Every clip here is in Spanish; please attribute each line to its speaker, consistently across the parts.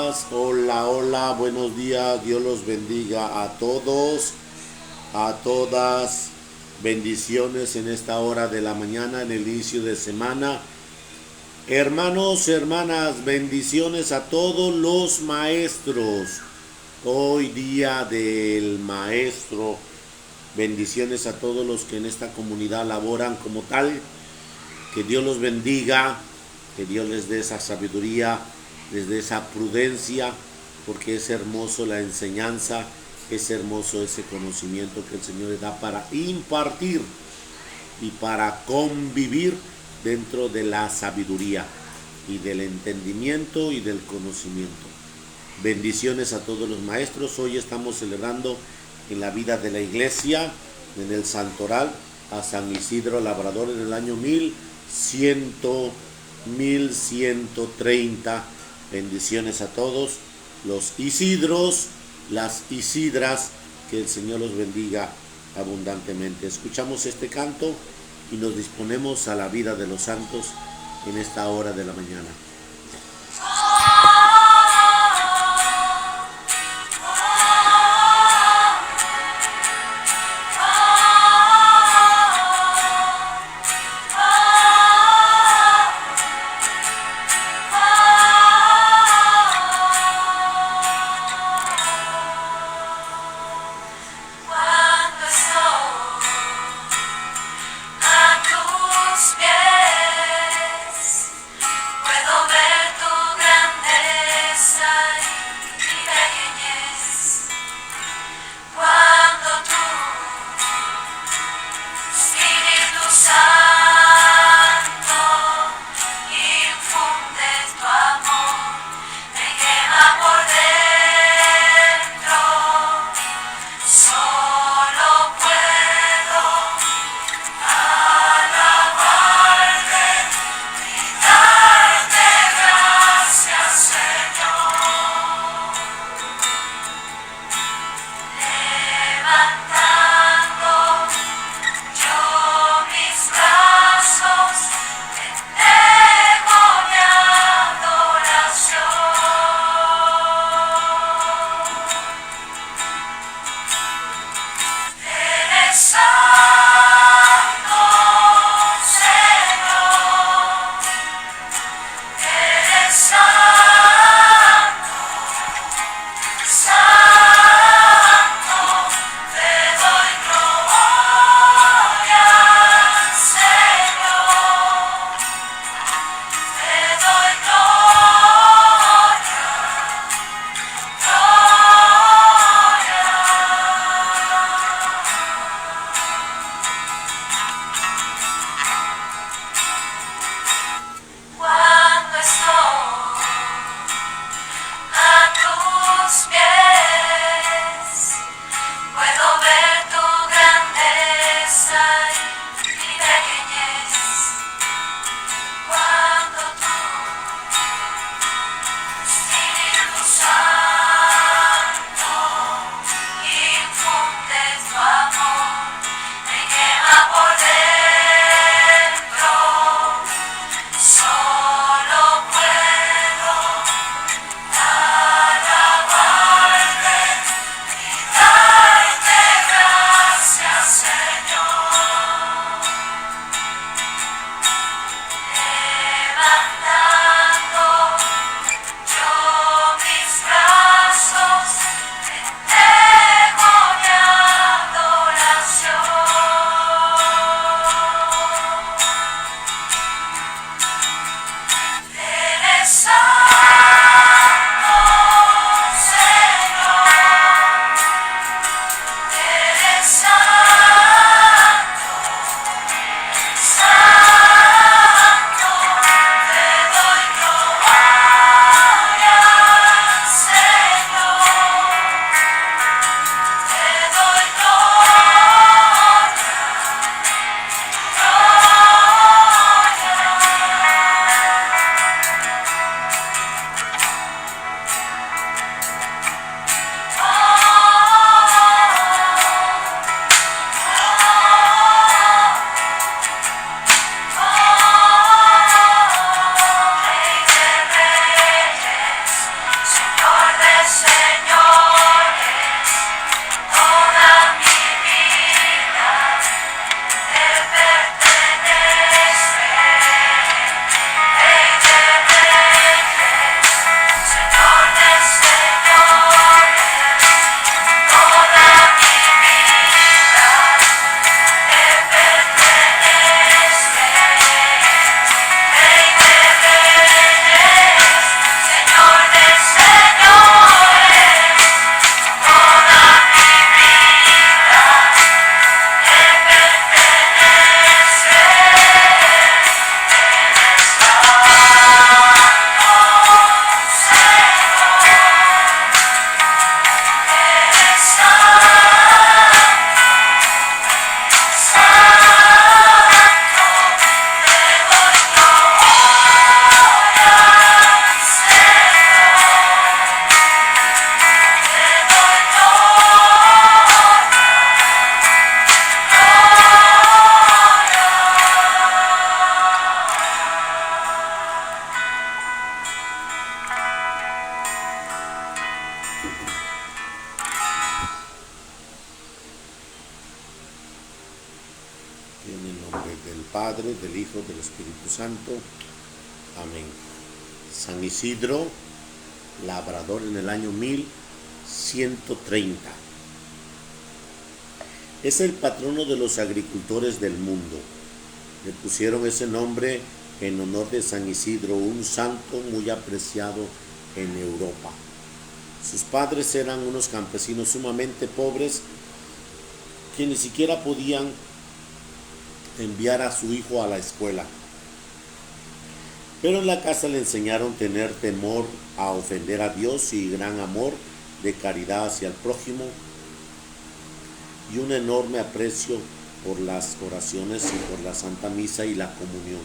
Speaker 1: días, hola, hola, buenos días, Dios los bendiga a todos, a todas, bendiciones en esta hora de la mañana, en el inicio de semana. Hermanos, hermanas, bendiciones a todos los maestros. Hoy día del maestro, bendiciones a todos los que en esta comunidad laboran como tal. Que Dios los bendiga, que Dios les dé esa sabiduría, les dé esa prudencia, porque es hermoso la enseñanza, es hermoso ese conocimiento que el Señor les da para impartir y para convivir dentro de la sabiduría y del entendimiento y del conocimiento. Bendiciones a todos los maestros. Hoy estamos celebrando en la vida de la iglesia, en el Santoral, a San Isidro Labrador en el año 1130. Bendiciones a todos los Isidros, las Isidras, que el Señor los bendiga abundantemente. Escuchamos este canto y nos disponemos a la vida de los santos en esta hora de la mañana.
Speaker 2: Puedo
Speaker 1: En el nombre del Padre, del Hijo, del Espíritu Santo. Amén. San Isidro, labrador en el año 1130. Es el patrono de los agricultores del mundo. Le pusieron ese nombre en honor de San Isidro, un santo muy apreciado en Europa. Sus padres eran unos campesinos sumamente pobres que ni siquiera podían enviar a su hijo a la escuela. Pero en la casa le enseñaron tener temor a ofender a Dios y gran amor de caridad hacia el prójimo y un enorme aprecio por las oraciones y por la Santa Misa y la comunión.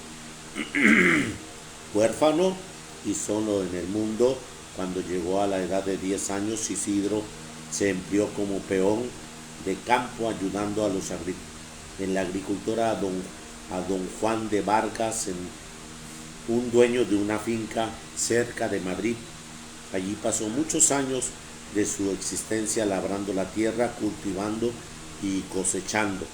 Speaker 1: Huérfano y solo en el mundo, cuando llegó a la edad de 10 años, Isidro se empleó como peón de campo ayudando a en la agricultura a don Juan de Vargas, un dueño de una finca cerca de Madrid. Allí pasó muchos años de su existencia labrando la tierra, cultivando y cosechando.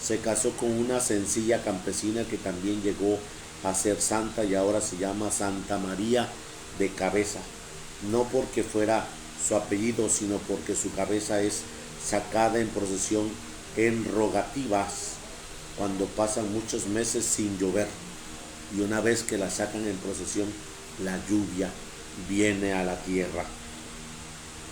Speaker 1: Se casó con una sencilla campesina que también llegó a ser santa y ahora se llama Santa María de Cabeza, no porque fuera su apellido, sino porque su cabeza es sacada en procesión en rogativas cuando pasan muchos meses sin llover, y una vez que la sacan en procesión, la lluvia viene a la tierra.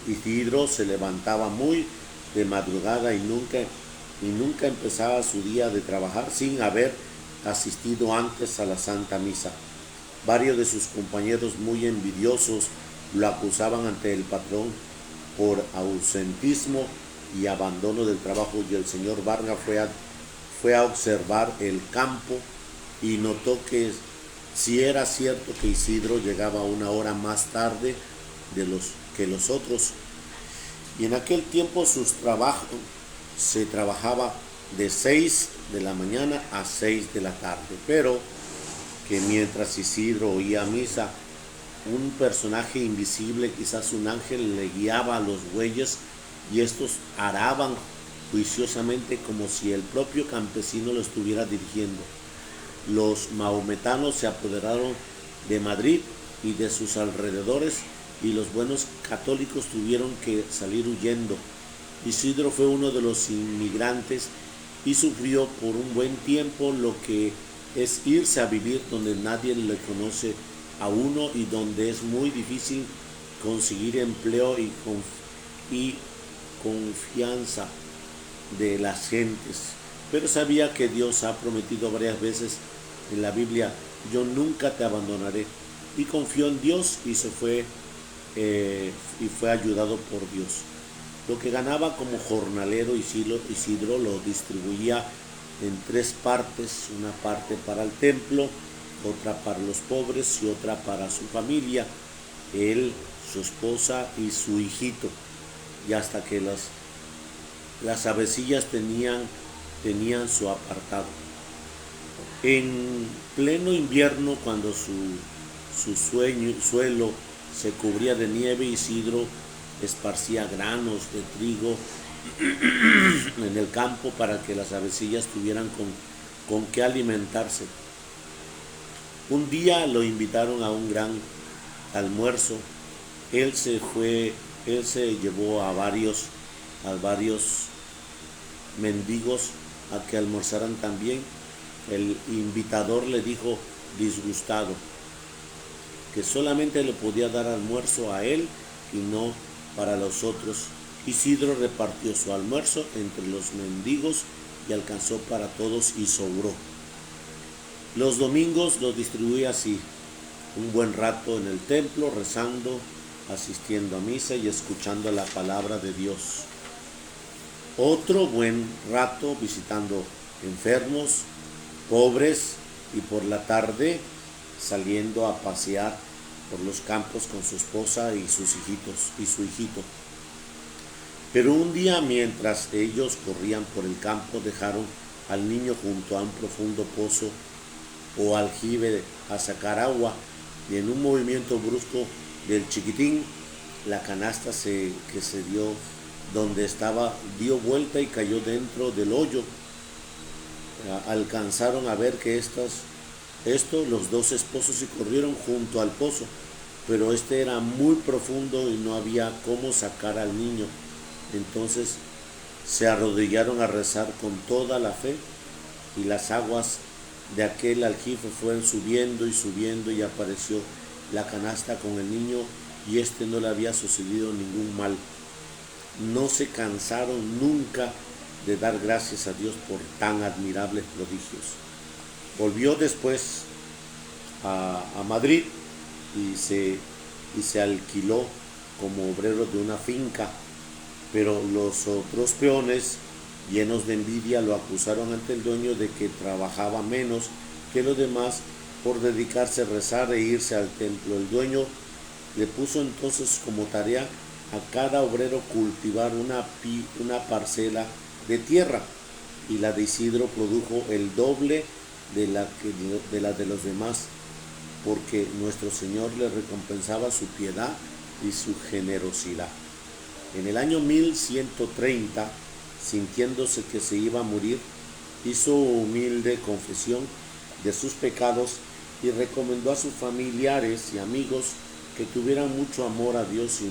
Speaker 1: Isidro se levantaba muy de madrugada y nunca empezaba su día de trabajar sin haber asistido antes a la Santa Misa. Varios de sus compañeros, muy envidiosos, lo acusaban ante el patrón por ausentismo y abandono del trabajo, y el señor Vargas fue a observar el campo y notó que si era cierto que Isidro llegaba una hora más tarde que los otros. Y en aquel tiempo se trabajaba de 6 de la mañana a 6 de la tarde, pero que mientras Isidro oía misa, un personaje invisible, quizás un ángel, le guiaba a los bueyes y estos araban juiciosamente como si el propio campesino lo estuviera dirigiendo. Los mahometanos se apoderaron de Madrid y de sus alrededores, y los buenos católicos tuvieron que salir huyendo. Isidro fue uno de los inmigrantes y sufrió por un buen tiempo lo que es irse a vivir donde nadie le conoce a uno y donde es muy difícil conseguir empleo y confianza de las gentes. Pero sabía que Dios ha prometido varias veces en la Biblia: yo nunca te abandonaré, y confió en Dios y fue ayudado por Dios. Lo que ganaba como jornalero Isidro lo distribuía en 3 partes: una parte para el templo, otra para los pobres y otra para su familia, él, su esposa y su hijito, y hasta que las avecillas tenían su apartado. En pleno invierno, cuando su suelo se cubría de nieve, Isidro esparcía granos de trigo en el campo para que las avecillas tuvieran con qué alimentarse. Un día lo invitaron a un gran almuerzo. Él se llevó a varios mendigos a que almorzaran también. El invitador le dijo, disgustado, que solamente le podía dar almuerzo a él y no para los otros. Isidro repartió su almuerzo entre los mendigos y alcanzó para todos y sobró. Los domingos lo distribuía así: un buen rato en el templo, rezando, asistiendo a misa y escuchando la palabra de Dios. Otro buen rato visitando enfermos, pobres, y por la tarde saliendo a pasear por los campos con su esposa y sus hijitos y su hijito. Pero un día, mientras ellos corrían por el campo, dejaron al niño junto a un profundo pozo o aljibe a sacar agua, y en un movimiento brusco del chiquitín, la canasta que se dio donde estaba, dio vuelta y cayó dentro del hoyo. Alcanzaron a ver que los dos esposos, y corrieron junto al pozo, pero este era muy profundo y no había cómo sacar al niño. Entonces se arrodillaron a rezar con toda la fe, y las aguas de aquel aljife fueron subiendo y subiendo, y apareció la canasta con el niño, y no le había sucedido ningún mal. No se cansaron nunca de dar gracias a Dios por tan admirables prodigios. Volvió después a Madrid y se alquiló como obrero de una finca, pero los otros peones, llenos de envidia, lo acusaron ante el dueño de que trabajaba menos que los demás por dedicarse a rezar e irse al templo. El dueño le puso entonces como tarea a cada obrero cultivar una parcela de tierra, y la de Isidro produjo el doble de la de los demás, porque nuestro Señor le recompensaba su piedad y su generosidad. En el año 1130, sintiéndose que se iba a morir, hizo humilde confesión de sus pecados y recomendó a sus familiares y amigos que tuvieran mucho amor a Dios y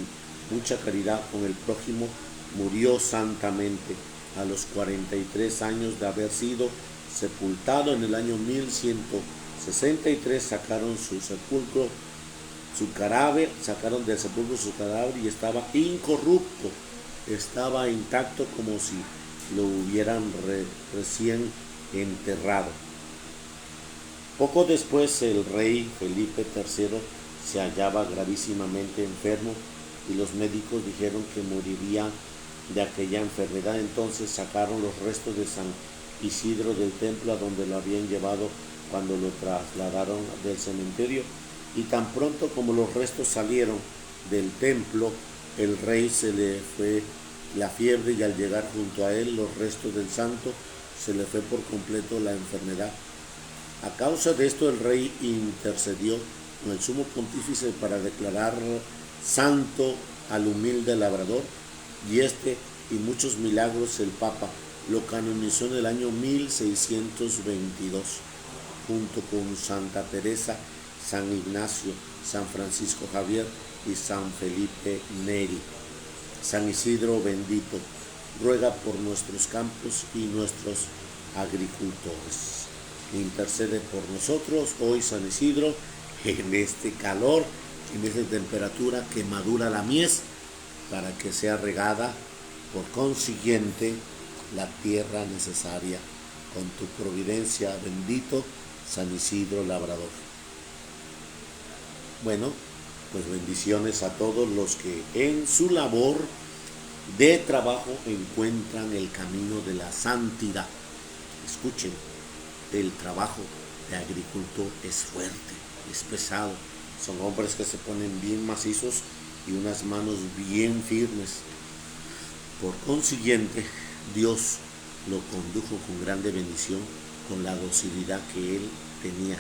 Speaker 1: mucha caridad con el prójimo. Murió santamente a los 43 años de haber sido sepultado. En el año 1163 sacaron sacaron del sepulcro su cadáver, y estaba incorrupto, estaba intacto como si lo hubieran recién enterrado. Poco después el rey Felipe III se hallaba gravísimamente enfermo, y los médicos dijeron que moriría de aquella enfermedad. Entonces sacaron los restos de San Isidro del templo a donde lo habían llevado cuando lo trasladaron del cementerio, y tan pronto como los restos salieron del templo, el rey se le fue la fiebre, y al llegar junto a él los restos del santo, se le fue por completo la enfermedad. A causa de esto, el rey intercedió con el sumo pontífice para declarar santo al humilde labrador, y y muchos milagros el Papa lo canonizó en el año 1622, junto con Santa Teresa, San Ignacio, San Francisco Javier y San Felipe Neri. San Isidro bendito, ruega por nuestros campos y nuestros agricultores. Intercede por nosotros hoy, San Isidro, en este calor, en esta temperatura, que madura la mies, para que sea regada por consiguiente la tierra necesaria con tu providencia, bendito San Isidro Labrador. Bueno, pues bendiciones a todos los que en su labor de trabajo encuentran el camino de la santidad. Escuchen, el trabajo de agricultor es fuerte, es pesado. Son hombres que se ponen bien macizos y unas manos bien firmes. Por consiguiente, Dios lo condujo con grande bendición, con la docilidad que él tenía.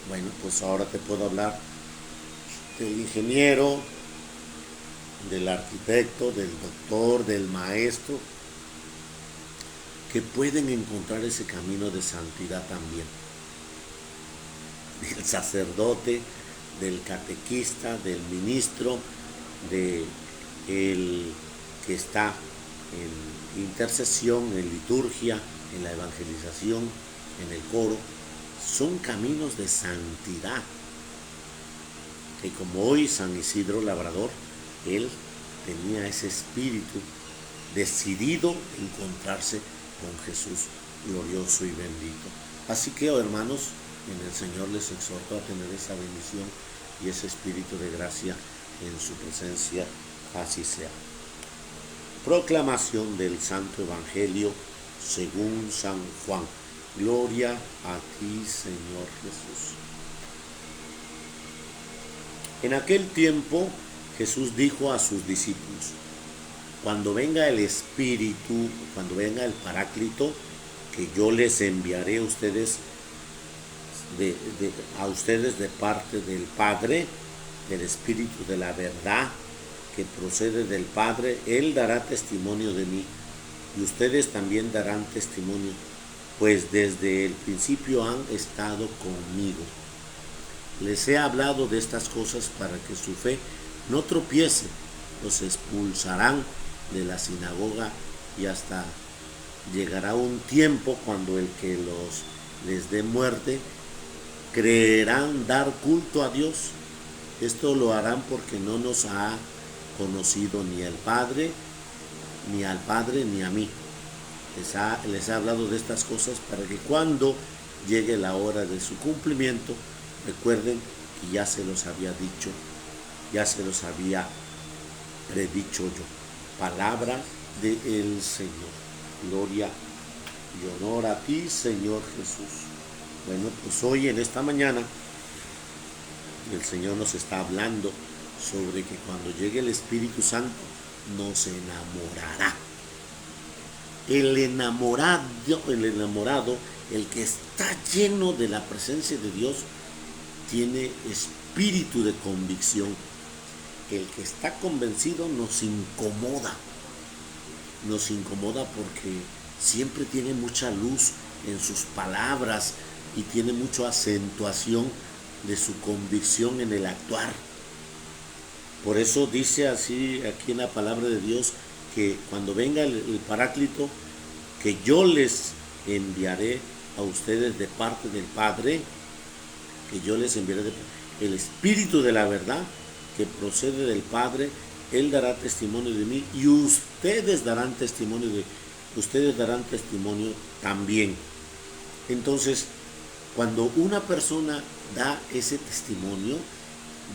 Speaker 1: Bueno, pues ahora te puedo hablar del ingeniero, del arquitecto, del doctor, del maestro, que pueden encontrar ese camino de santidad también. Del sacerdote, del catequista, del ministro, del que está en intercesión, en liturgia, en la evangelización, en el coro. Son caminos de santidad, que como hoy San Isidro Labrador, él tenía ese espíritu decidido a encontrarse con Jesús glorioso y bendito. Así que, hermanos, en el Señor les exhorto a tener esa bendición y ese espíritu de gracia en su presencia. Así sea. Proclamación del Santo Evangelio según San Juan. Gloria a ti, Señor Jesús. En aquel tiempo Jesús dijo a sus discípulos: cuando venga el Espíritu, cuando venga el Paráclito, que yo les enviaré a ustedes de parte del Padre, del Espíritu de la verdad, que procede del Padre, Él dará testimonio de mí, y ustedes también darán testimonio, pues desde el principio han estado conmigo. Les he hablado de estas cosas para que su fe no tropiece. Los expulsarán de la sinagoga y hasta llegará un tiempo cuando el que les dé muerte creerán dar culto a Dios. Esto lo harán porque no nos ha conocido ni al Padre ni a mí. Les he hablado de estas cosas para que cuando llegue la hora de su cumplimiento, recuerden que ya se los había dicho, ya se los había predicho yo. Palabra del Señor. Gloria y honor a ti, Señor Jesús. Bueno, pues hoy en esta mañana el Señor nos está hablando sobre que cuando llegue el Espíritu Santo nos enamorará. El enamorado, el que está lleno de la presencia de Dios, tiene espíritu de convicción. El que está convencido nos incomoda porque siempre tiene mucha luz en sus palabras y tiene mucha acentuación de su convicción en el actuar. Por eso dice así aquí en la palabra de Dios que cuando venga el Paráclito, que yo les enviaré a ustedes de parte del Padre, que yo les enviaré el Espíritu de la verdad que procede del Padre. Él dará testimonio de mí y ustedes darán testimonio también. Entonces, cuando una persona da ese testimonio,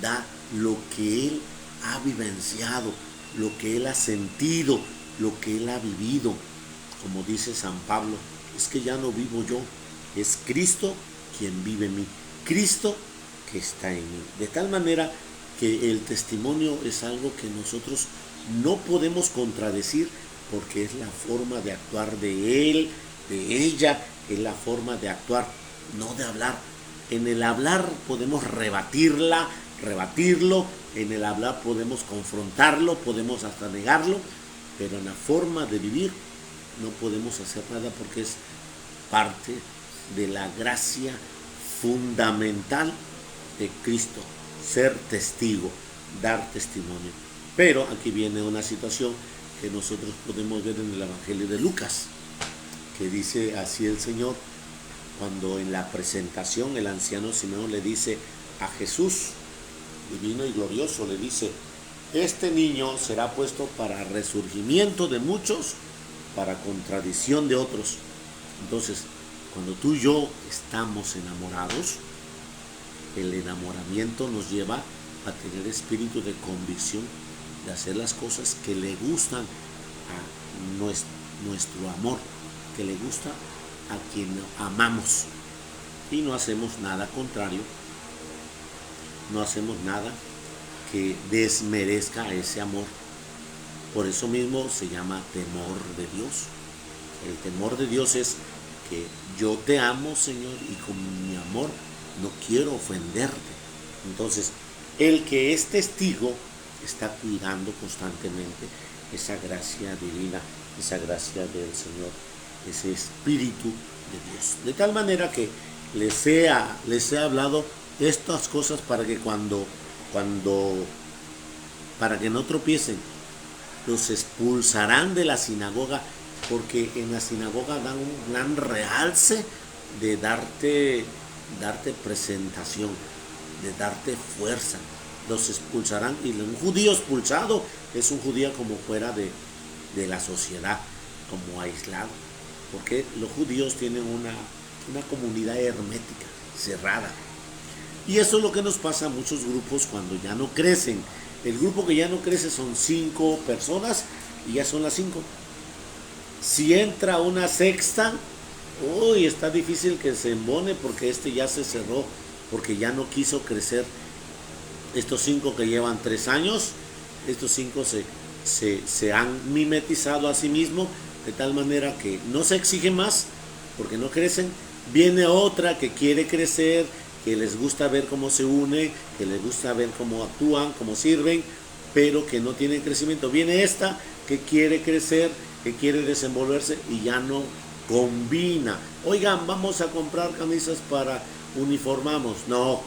Speaker 1: da lo que él ha vivenciado, lo que él ha sentido, lo que él ha vivido. Como dice San Pablo, es que ya no vivo yo, es Cristo quien vive en mí, Cristo que está en mí. De tal manera que el testimonio es algo que nosotros no podemos contradecir porque es la forma de actuar de él, de ella, es la forma de actuar, no de hablar. En el hablar podemos rebatirlo, en el hablar podemos confrontarlo, podemos hasta negarlo, pero en la forma de vivir no podemos hacer nada porque es parte de la gracia fundamental de Cristo. Ser testigo, dar testimonio. Pero aquí viene una situación que nosotros podemos ver en el Evangelio de Lucas, que dice así el Señor, cuando en la presentación el anciano Simeón le dice a Jesús, divino y glorioso, le dice, este niño será puesto para resurgimiento de muchos, para contradicción de otros. Entonces, cuando tú y yo estamos enamorados, el enamoramiento nos lleva a tener espíritu de convicción, de hacer las cosas que le gustan a nuestro amor, que le gusta a quien amamos. Y no hacemos nada contrario, no hacemos nada que desmerezca a ese amor. Por eso mismo se llama temor de Dios. El temor de Dios es que yo te amo, Señor, y con mi amor no quiero ofenderte. Entonces, el que es testigo está cuidando constantemente esa gracia divina, esa gracia del Señor, ese espíritu de Dios. De tal manera que les he hablado estas cosas para que para que no tropiecen. Los expulsarán de la sinagoga porque en la sinagoga dan un gran realce de darte presentación, de darte fuerza. Los expulsarán, y un judío expulsado es un judío como fuera de la sociedad, como aislado, porque los judíos tienen una comunidad hermética, cerrada. Y eso es lo que nos pasa a muchos grupos cuando ya no crecen. El grupo que ya no crece son 5 personas y ya son las 5. Si entra una sexta, está difícil que se embone porque ya se cerró, porque ya no quiso crecer. Estos 5 que llevan 3 años, estos 5 se han mimetizado a sí mismos de tal manera que no se exige más porque no crecen. Viene otra que quiere crecer, que les gusta ver cómo se une, que les gusta ver cómo actúan, cómo sirven, pero que no tienen crecimiento. Viene esta que quiere crecer, que quiere desenvolverse y ya no combina. Oigan, vamos a comprar camisas para uniformamos. No.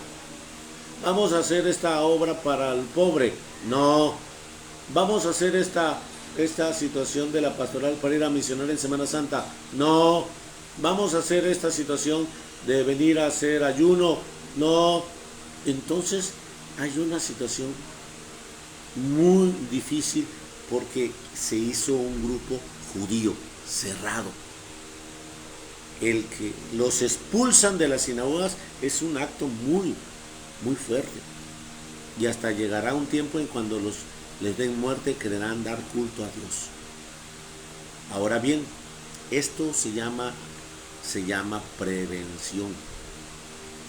Speaker 1: Vamos a hacer esta obra para el pobre. No. Vamos a hacer esta situación de la pastoral para ir a misionar en Semana Santa. No. Vamos a hacer esta situación de venir a hacer ayuno. No. Entonces hay una situación muy difícil porque se hizo un grupo judío cerrado. El que los expulsan de las sinagogas es un acto muy, muy fuerte. Y hasta llegará un tiempo en cuando les den muerte, querrán dar culto a Dios. Ahora bien, esto se llama prevención,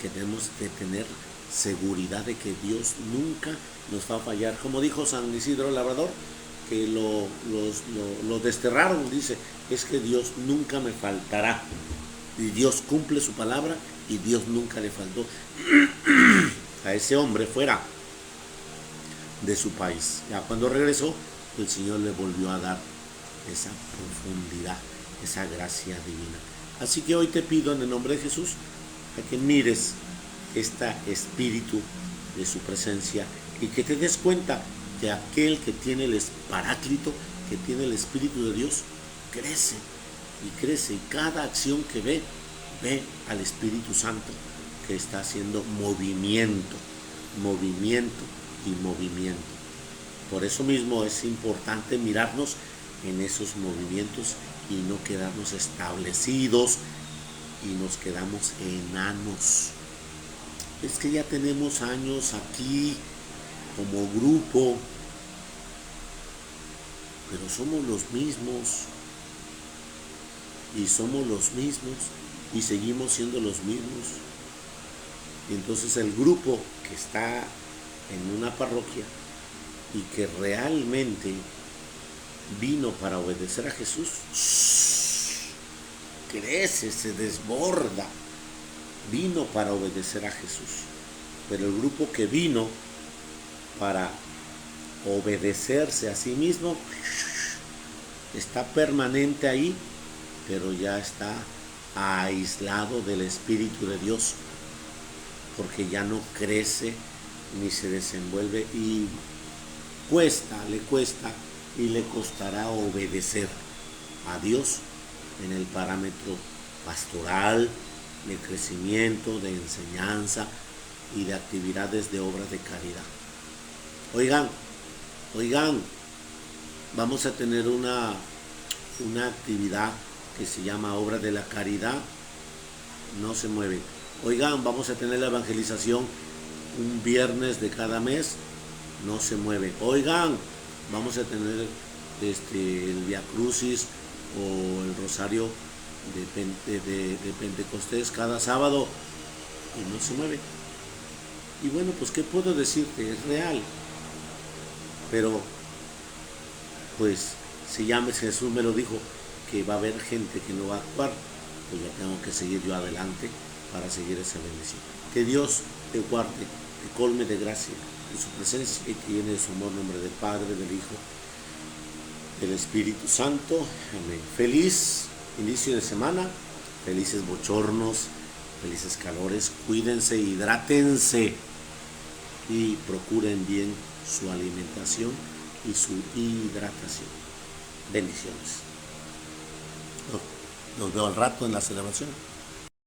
Speaker 1: que tenemos que tener seguridad de que Dios nunca nos va a fallar. Como dijo San Isidro Labrador, que lo desterraron, dice, es que Dios nunca me faltará. Y Dios cumple su palabra y Dios nunca le faltó a ese hombre fuera de su país. Ya cuando regresó, el Señor le volvió a dar esa profundidad, esa gracia divina. Así que hoy te pido en el nombre de Jesús a que mires este espíritu de su presencia y que te des cuenta que aquel que tiene el paráclito, que tiene el Espíritu de Dios, crece y crece, y cada acción que ve al Espíritu Santo que está haciendo movimiento y movimiento. Por eso mismo es importante mirarnos en esos movimientos y no quedarnos establecidos y nos quedamos enanos. Es que ya tenemos años aquí como grupo, pero somos los mismos y somos los mismos y seguimos siendo los mismos. Y entonces el grupo que está en una parroquia y que realmente vino para obedecer a Jesús, crece, se desborda. Vino para obedecer a Jesús. Pero el grupo que vino para obedecerse a sí mismo está permanente ahí, pero ya está aislado del Espíritu de Dios, porque ya no crece ni se desenvuelve y le cuesta y le costará obedecer a Dios en el parámetro pastoral, de crecimiento, de enseñanza y de actividades de obras de caridad. Oigan, vamos a tener una actividad que se llama Obra de la Caridad. No se mueve. Oigan, vamos a tener la evangelización un viernes de cada mes. No se mueve. Oigan, vamos a tener el Via Crucis o el Rosario de Pentecostés cada sábado y no se mueve. Y bueno, pues ¿qué puedo decirte? Es real. Pero pues si ya Jesús me lo dijo, que va a haber gente que no va a actuar, pues ya tengo que seguir yo adelante para seguir esa bendición. Que Dios te guarde, te colme de gracia, de su presencia y que llene de su amor, en nombre del Padre, del Hijo, del Espíritu Santo. Amén. Feliz inicio de semana, felices bochornos, felices calores. Cuídense, hidrátense y procuren bien su alimentación y su hidratación. Bendiciones. Nos veo al rato en la celebración.